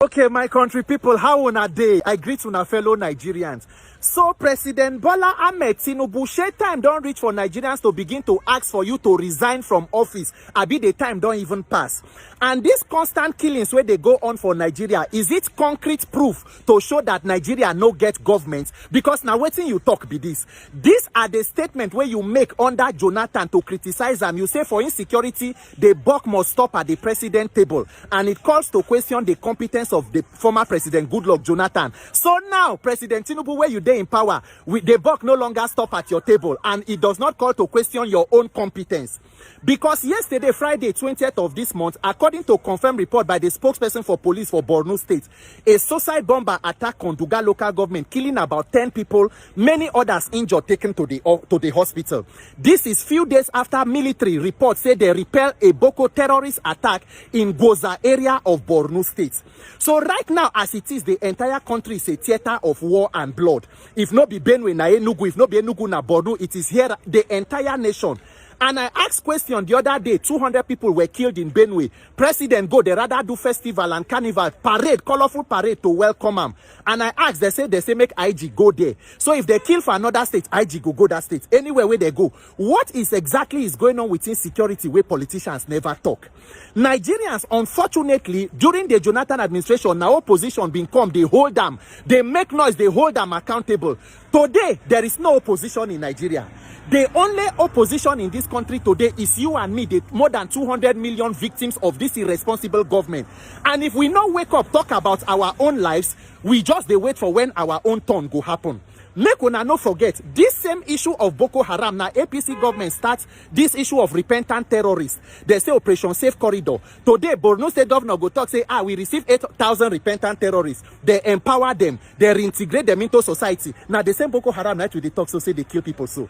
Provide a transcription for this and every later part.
Okay, my country people, how una day? I greet una fellow Nigerians. So, President Bola Ahmed Tinubu, shey time don't reach for Nigerians to begin to ask for you to resign from office. Abi the time don't even pass. And these constant killings where they go on for Nigeria, is it concrete proof to show that Nigeria no get government? Because now wetin you talk be this. These are the statement where you make under Jonathan to criticize them. You say for insecurity, the buck must stop at the president table. And it calls to question the competence of the former president Goodluck Jonathan. So now, President Tinubu, where you in power, the buck no longer stop at your table, and it does not call to question your own competence. Because yesterday, Friday, 20th of this month, according to confirmed report by the spokesperson for police for Borno State, a suicide bomber attacked Konduga local government, killing about 10 people, many others injured, taken to the hospital. This is few days after military reports say they repel a Boko terrorist attack in Goza area of Borno State. So right now, as it is, the entire country is a theater of war and blood. If not be Benue na Enugu, if not be Enugu na Borno, it is here the entire nation. And I asked question the other day, 200 people were killed in Benue. President go, they rather do festival and carnival, parade, colorful parade to welcome them. And I asked, they say make IG go there. So if they kill for another state, IG go that state. Anywhere where they go. What is exactly is going on within security where politicians never talk? Nigerians, unfortunately, during the Jonathan administration, now opposition being come, they hold them. They make noise, they hold them accountable. Today, there is no opposition in Nigeria. The only opposition in this country today is you and me, the more than 200 million victims of this irresponsible government. And if we not wake up, talk about our own lives, we just they wait for when our own turn go happen. Make una no forget, this same issue of Boko Haram, now APC government starts this issue of repentant terrorists. They say Operation Safe Corridor. Today, Borno State governor go talk, say, we received 8,000 repentant terrorists. They empower them, they reintegrate them into society. Now the same Boko Haram night with the talk, so say they kill people so.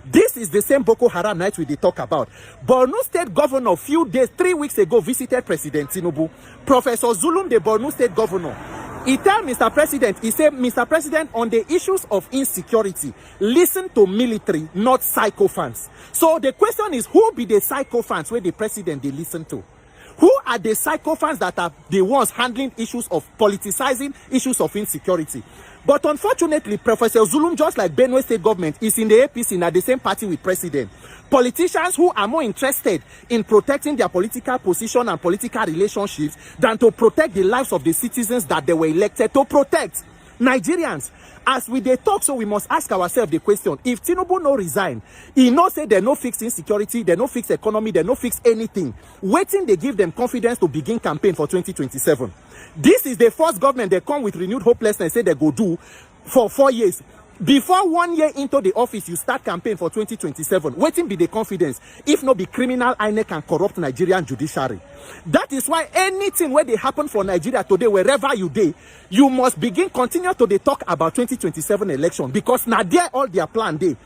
This is the same Boko Haram night we talk about. Borno State governor, few days, 3 weeks ago, visited President Tinubu. Professor Zulum, the Borno State governor, he tell Mr. President, he said, Mr. President, on the issues of insecurity, listen to military, not sycophants. So the question is, who be the sycophants where the president they listen to? Who are the sycophants that are the ones handling issues of politicizing issues of insecurity? But unfortunately, Professor Zulum, just like Benue State government, is in the APC, at the same party with president. Politicians who are more interested in protecting their political position and political relationships than to protect the lives of the citizens that they were elected to protect. Nigerians, as we they talk, so we must ask ourselves the question, if Tinubu no resign, he no say they no fix insecurity, they no fix economy, they no fix anything, waiting they give them confidence to begin campaign for 2027. This is the first government they come with renewed hopelessness, say they go do for 4 years. Before 1 year into the office, you start campaign for 2027. Waiting be the confidence, if not be criminal INEC and corrupt Nigerian judiciary. That is why anything where they happen for Nigeria today, wherever you dey, you must continue to talk about 2027 election, because now there all their plan dey.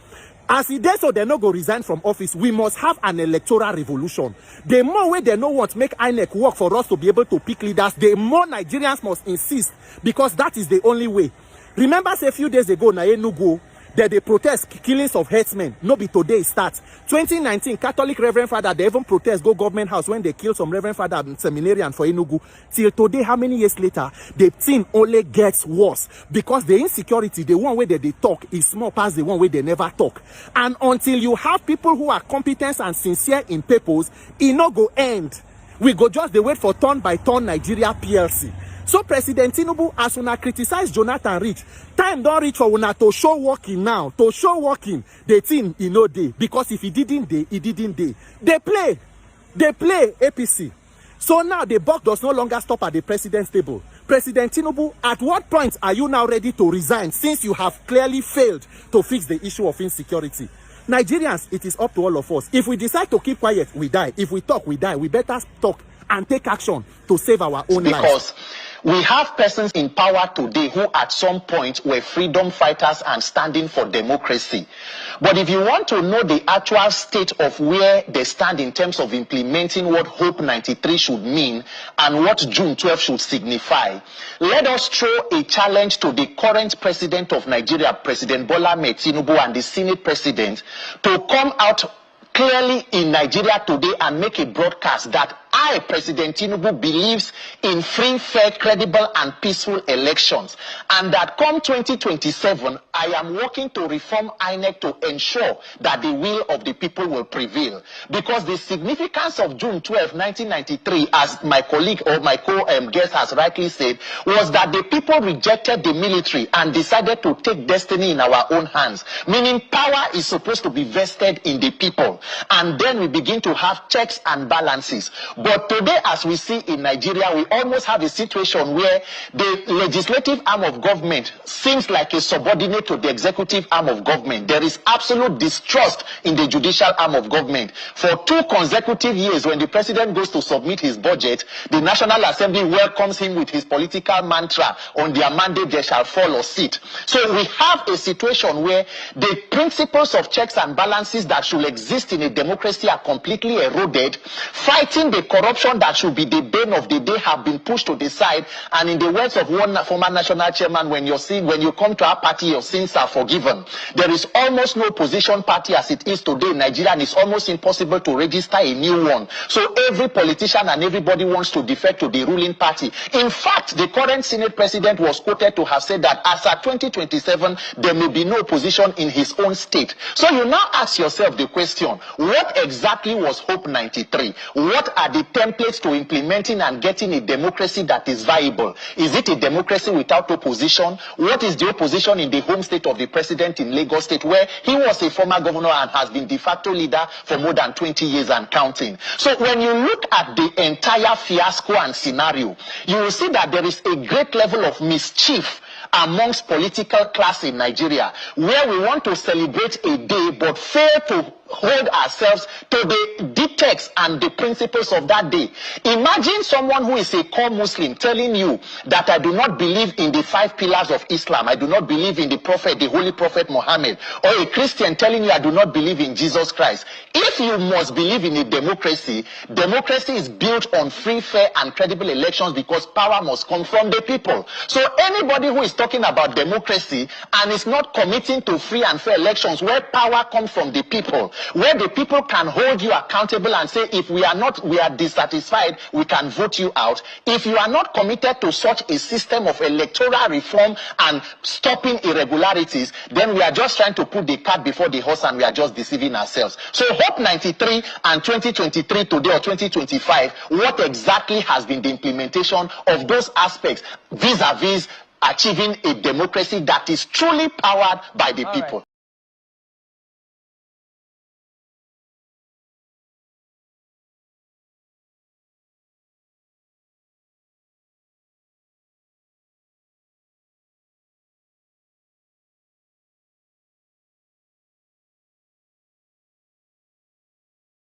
As it is, so they no go resign from office, we must have an electoral revolution. The more way they no want make INEC work for us to be able to pick leaders, the more Nigerians must insist, because that is the only way. Remember, say a few days ago, na Enugu, that they protest killings of herdsmen. No be today starts. 2019, Catholic Reverend Father, they even protest go government house when they kill some Reverend Father seminarian for Enugu. Till today, how many years later, the thing only gets worse, because the insecurity, the one way that they talk, is small past the one way they never talk. And until you have people who are competent and sincere in purpose, it no go end. We go just the wait for turn by turn Nigeria PLC. So President Tinubu, as una criticize Jonathan reach, time don't reach for una to show working now. To show working, the thing he no day. Because if he didn't day, he didn't day. They play APC. So now the buck does no longer stop at the president's table. President Tinubu, at what point are you now ready to resign, since you have clearly failed to fix the issue of insecurity? Nigerians, it is up to all of us. If we decide to keep quiet, we die. If we talk, we die. We better talk and take action to save our own lives. Because we have persons in power today who at some point were freedom fighters and standing for democracy. But if you want to know the actual state of where they stand in terms of implementing what Hope 93 should mean and what June 12 should signify, let us throw a challenge to the current president of Nigeria, President Bola Ahmed Tinubu, and the Senate president to come out clearly in Nigeria today and make a broadcast that I, President Tinubu, believes in free, fair, credible, and peaceful elections, and that come 2027, I am working to reform INEC to ensure that the will of the people will prevail. Because the significance of June 12, 1993, as my colleague or my co-guest has rightly said, was that the people rejected the military and decided to take destiny in our own hands, meaning power is supposed to be vested in the people, and then we begin to have checks and balances. But today, as we see in Nigeria, we almost have a situation where the legislative arm of government seems like a subordinate to the executive arm of government. There is absolute distrust in the judicial arm of government. For 2 consecutive years, when the president goes to submit his budget, the National Assembly welcomes him with his political mantra, on their mandate they shall fall or sit. So we have a situation where the principles of checks and balances that should exist in a democracy are completely eroded. Fighting the corruption that should be the bane of the day have been pushed to the side. And in the words of one former national chairman, when you come to our party, your sins are forgiven. There is almost no opposition party as it is today in Nigeria, and it's almost impossible to register a new one. So every politician and everybody wants to defect to the ruling party. In fact, the current Senate president was quoted to have said that as at 2027, there may be no opposition in his own state. So you now ask yourself the question, what exactly was Hope 93? What are the templates to implementing and getting a democracy that is viable? Is it a democracy without opposition? What is the opposition in the home state of the president in Lagos State, where he was a former governor and has been de facto leader for more than 20 years and counting? So when you look at the entire fiasco and scenario, you will see that there is a great level of mischief amongst political class in Nigeria, where we want to celebrate a day but fail to hold ourselves to the dictates and the principles of that day. Imagine someone who is a core Muslim telling you that I do not believe in the 5 pillars of Islam, I do not believe in the prophet, the holy prophet Muhammad, or a Christian telling you I do not believe in Jesus Christ. If you must believe in a democracy, democracy is built on free, fair, and credible elections, because power must come from the people. So anybody who is talking about democracy and is not committing to free and fair elections where power comes from the people, where the people can hold you accountable and say, if we are dissatisfied, we can vote you out. If you are not committed to such a system of electoral reform and stopping irregularities, then we are just trying to put the cart before the horse, and we are just deceiving ourselves. So Hope 93 and 2023 today, or 2025, what exactly has been the implementation of those aspects vis-a-vis achieving a democracy that is truly powered by the people?